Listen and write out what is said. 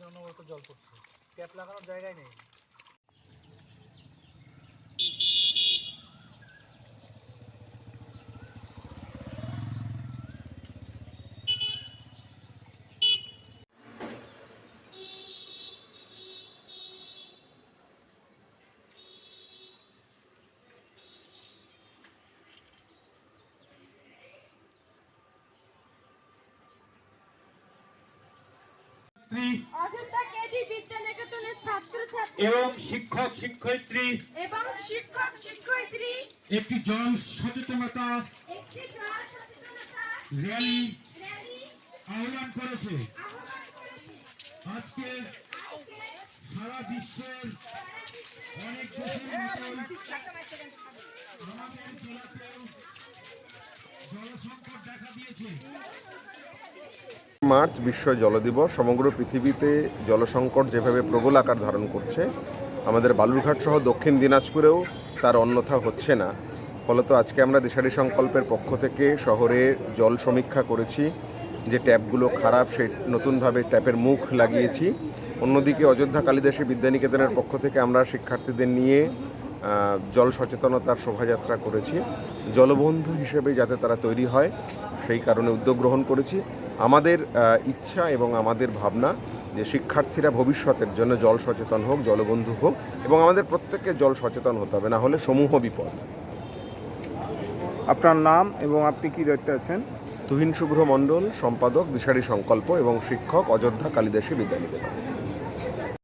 দিন অনবরত জল পড়ছে, ট্যাপ লাগানোর জায়গায় নেই। এবং শিক্ষক শিক্ষয়িত্রী একটি জল সচেতনতা র্যালি আহ্বান করেছে। আজকে সারা বিশ্বের অনেক দেশের আমাদের জেলাতেও জল সংকট দেখা দিয়েছে। মার্চ বিশ্ব জল দিবস। সমগ্র পৃথিবীতে জলসংকট যেভাবে প্রবল আকার ধারণ করছে, আমাদের বালুরঘাট সহ দক্ষিণ দিনাজপুরেও তার অন্যথা হচ্ছে না। ফলত আজকে আমরা দিশারি সংকল্পের পক্ষ থেকে শহরে জল সমীক্ষা করেছি। যে ট্যাপগুলো খারাপ, সেই নতুনভাবে ট্যাপের মুখ লাগিয়েছি। অন্যদিকে অযোধ্যা কালিদাসী বিদ্যানিকেতনের পক্ষ থেকে আমরা শিক্ষার্থীদের নিয়ে জল সচেতনতার শোভাযাত্রা করেছি। জলবন্ধু হিসেবে যাতে তারা তৈরি হয়, সেই কারণে উদ্যোগ গ্রহণ করেছি। আমাদের ইচ্ছা এবং আমাদের ভাবনা যে শিক্ষার্থীরা ভবিষ্যতের জন্য জল সচেতন হোক, জলবন্ধু হোক, এবং আমাদের প্রত্যেককে জল সচেতন হতে হবে, না হলে সমূহ বিপদ। আপনার নাম এবং আপনি কি দায়িত্বে আছেন? তুহিন শুভ্র মণ্ডল, সম্পাদক দিশারি সংকল্প এবং শিক্ষক অযোধ্যা কালিদাসী বিদ্যানিকেতন।